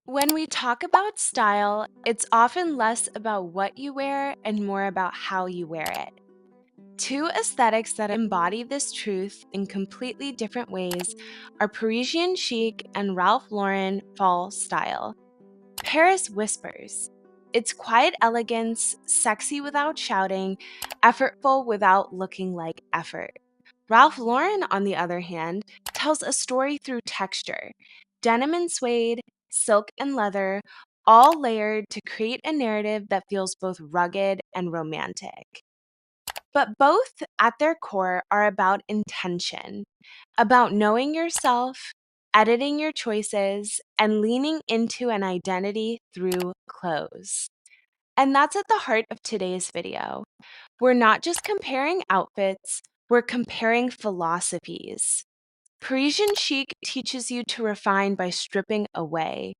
When we talk about style, it's often less about what you wear and more about how you wear it. Two aesthetics that embody this truth in completely different ways are Parisian chic and Ralph Lauren fall style. Paris whispers. It's quiet elegance, sexy without shouting, effortful without looking like effort. Ralph Lauren, on the other hand, tells a story through texture. Denim and suede, silk and leather, all layered to create a narrative that feels both rugged and romantic. But both at their core are about intention, about knowing yourself, editing your choices, and leaning into an identity through clothes. And that's at the heart of today's video. We're not just comparing outfits, we're comparing philosophies. Parisian chic teaches you to refine by stripping away.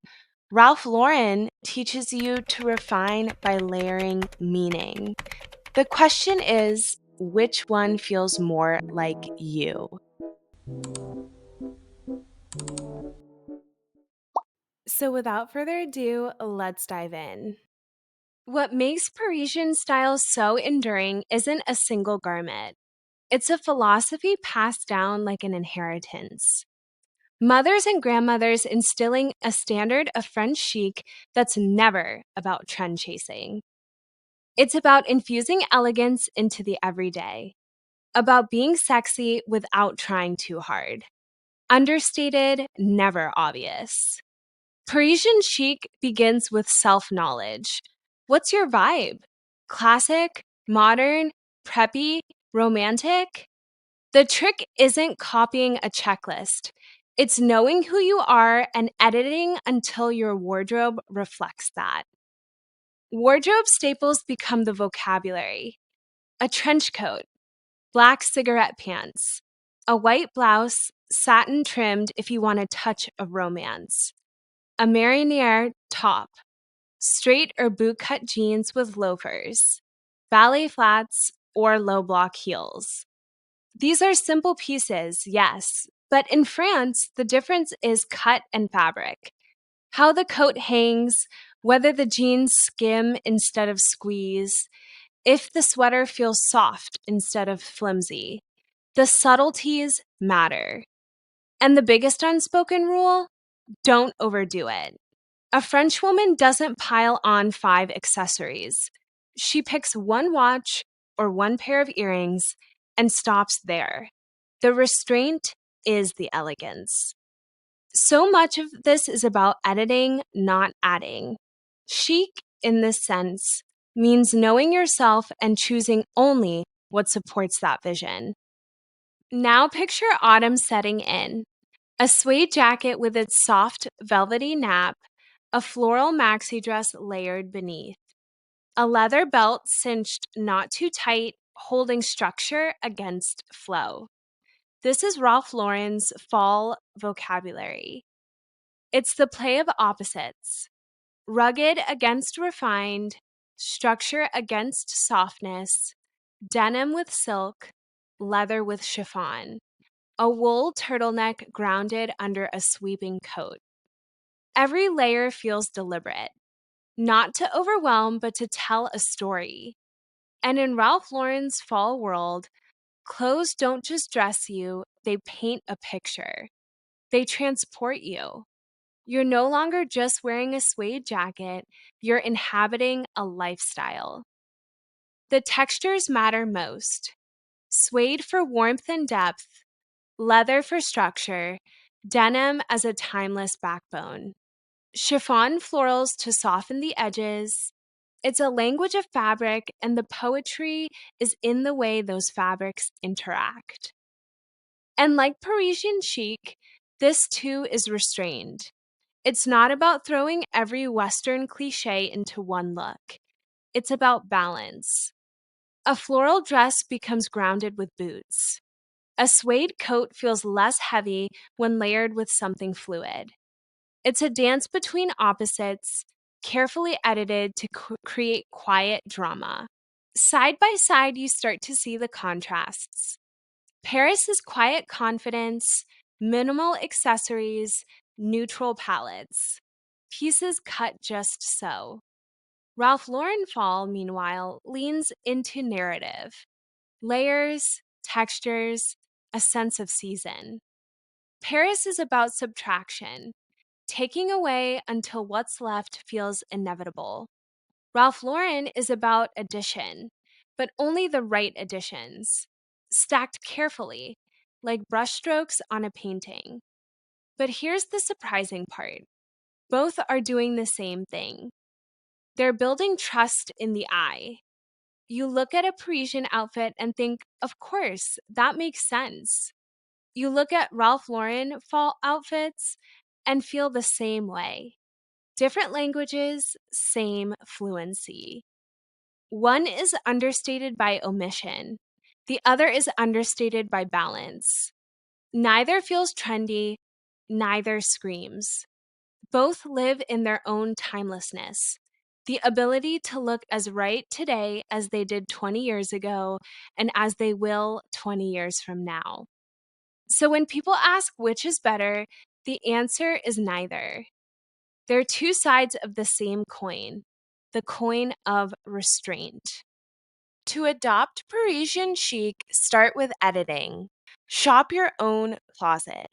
Ralph Lauren teaches you to refine by layering meaning. The question is, which one feels more like you? So, without further ado, let's dive in. What makes Parisian style so enduring isn't a single garment. It's a philosophy passed down like an inheritance. Mothers and grandmothers instilling a standard of French chic that's never about trend chasing. It's about infusing elegance into the everyday, about being sexy without trying too hard. Understated, never obvious. Parisian chic begins with self knowledge. What's your vibe? Classic, modern, preppy, romantic? The trick isn't copying a checklist. It's knowing who you are and editing until your wardrobe reflects that. Wardrobe staples become the vocabulary. A trench coat, black cigarette pants, a white blouse, satin trimmed if you want a touch of romance, a mariniere top, straight or bootcut jeans with loafers, ballet flats, or low block heels. These are simple pieces, yes, but in France, the difference is cut and fabric. How the coat hangs, whether the jeans skim instead of squeeze, if the sweater feels soft instead of flimsy. The subtleties matter. And the biggest unspoken rule, don't overdo it. A French woman doesn't pile on 5 accessories. She picks one watch or one pair of earrings and stops there. The restraint is the elegance. So much of this is about editing, not adding. Chic, in this sense, means knowing yourself and choosing only what supports that vision. Now picture autumn setting in. A suede jacket with its soft, velvety nap, a floral maxi dress layered beneath, a leather belt cinched not too tight, holding structure against flow. This is Ralph Lauren's fall vocabulary. It's the play of opposites, rugged against refined, structure against softness, denim with silk, leather with chiffon, a wool turtleneck grounded under a sweeping coat. Every layer feels deliberate, not to overwhelm, but to tell a story. And in Ralph Lauren's fall world, clothes don't just dress you, they paint a picture. They transport you. You're no longer just wearing a suede jacket, you're inhabiting a lifestyle. The textures matter most. Suede for warmth and depth, leather for structure, denim as a timeless backbone. Chiffon florals to soften the edges. It's a language of fabric, and the poetry is in the way those fabrics interact. And like Parisian chic, this too is restrained. It's not about throwing every Western cliche into one look. It's about balance. A floral dress becomes grounded with boots. A suede coat feels less heavy when layered with something fluid. It's a dance between opposites, carefully edited to create quiet drama. Side by side, you start to see the contrasts. Paris is quiet confidence, minimal accessories, neutral palettes. pieces cut just so. Ralph Lauren Fall, meanwhile, leans into narrative, layers, textures, a sense of season. Paris is about subtraction, taking away until what's left feels inevitable. Ralph Lauren is about addition, but only the right additions, stacked carefully, like brushstrokes on a painting. But here's the surprising part: both are doing the same thing. They're building trust in the eye. You look at a Parisian outfit and think, of course, that makes sense. You look at Ralph Lauren fall outfits and feel the same way. Different languages, same fluency. One is understated by omission, the other is understated by balance. Neither feels trendy, neither screams. Both live in their own timelessness, the ability to look as right today as they did 20 years ago and as they will 20 years from now. So when people ask which is better, the answer is neither. They're two sides of the same coin, the coin of restraint. To adopt Parisian chic, start with editing. Shop your own closet.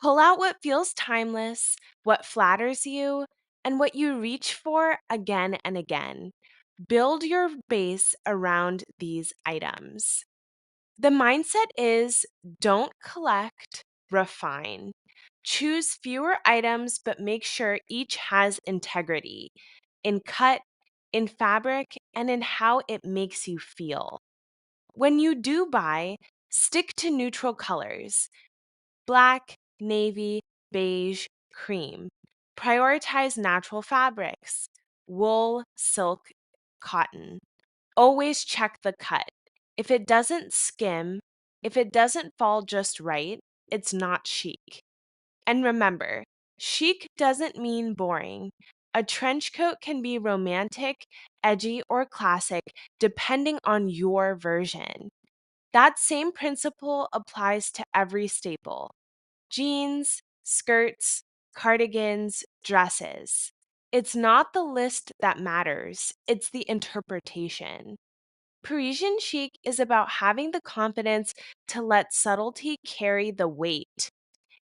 Pull out what feels timeless, what flatters you, and what you reach for again and again. Build your base around these items. The mindset is don't collect, refine. Choose fewer items, but make sure each has integrity in cut, in fabric, and in how it makes you feel. When you do buy, stick to neutral colors: black, navy, beige, cream. Prioritize natural fabrics: wool, silk, cotton. Always check the cut. If it doesn't skim, if it doesn't fall just right, it's not chic. And remember, chic doesn't mean boring. A trench coat can be romantic, edgy, or classic, depending on your version. That same principle applies to every staple: jeans, skirts, cardigans, dresses. It's not the list that matters, it's the interpretation. Parisian chic is about having the confidence to let subtlety carry the weight.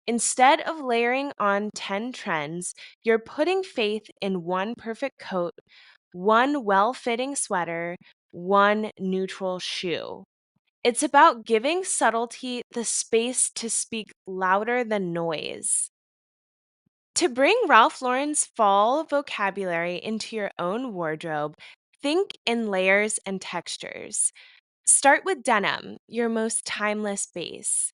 Instead of layering on 10 trends, you're putting faith in one perfect coat, one well fitting sweater, one neutral shoe. It's about giving subtlety the space to speak louder than noise. To bring Ralph Lauren's fall vocabulary into your own wardrobe, think in layers and textures. Start with denim, your most timeless base.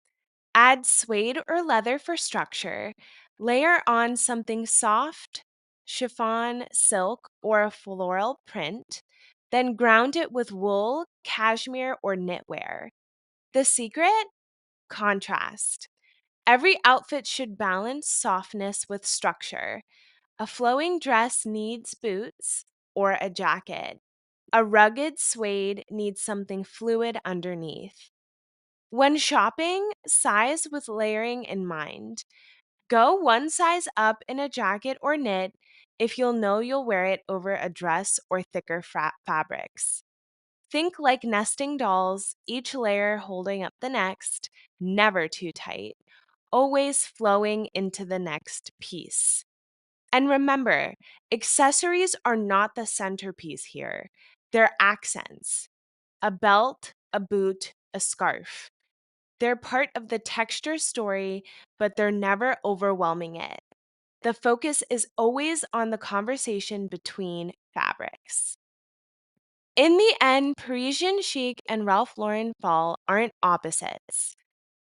Add suede or leather for structure. Layer on something soft, chiffon, silk, or a floral print. Then ground it with wool, cashmere, or knitwear. The secret? Contrast. Every outfit should balance softness with structure. A flowing dress needs boots or a jacket. A rugged suede needs something fluid underneath. When shopping, size with layering in mind. Go one size up in a jacket or knit if you'll know you'll wear it over a dress or thicker fabrics. Think like nesting dolls, each layer holding up the next, never too tight, always flowing into the next piece. And remember, accessories are not the centerpiece here. They're accents: a belt, a boot, a scarf. They're part of the texture story, but they're never overwhelming it. The focus is always on the conversation between fabrics. In the end, Parisian chic and Ralph Lauren fall aren't opposites.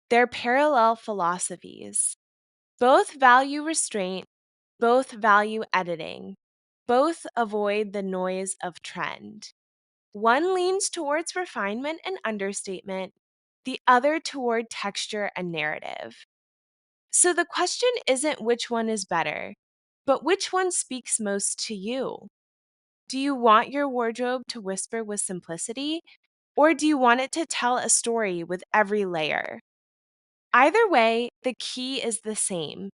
They're parallel philosophies. Both value restraint, both value editing, both avoid the noise of trend. One leans towards refinement and understatement, the other toward texture and narrative. So the question isn't which one is better, but which one speaks most to you. Do you want your wardrobe to whisper with simplicity, or do you want it to tell a story with every layer? Either way, the key is the same: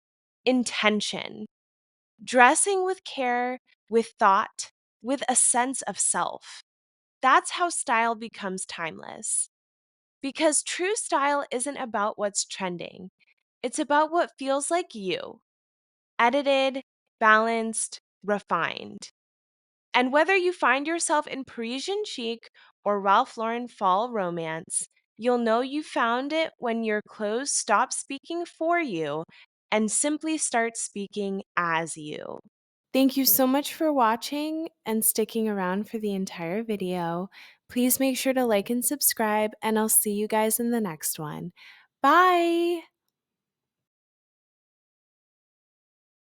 intention. Dressing with care, with thought, with a sense of self. That's how style becomes timeless. Because true style isn't about what's trending, it's about what feels like you, edited, balanced, refined. And whether you find yourself in Parisian chic or Ralph Lauren fall romance, you'll know you found it when your clothes stop speaking for you and simply start speaking as you. Thank you so much for watching and sticking around for the entire video. Please make sure to like and subscribe, and I'll see you guys in the next one. Bye!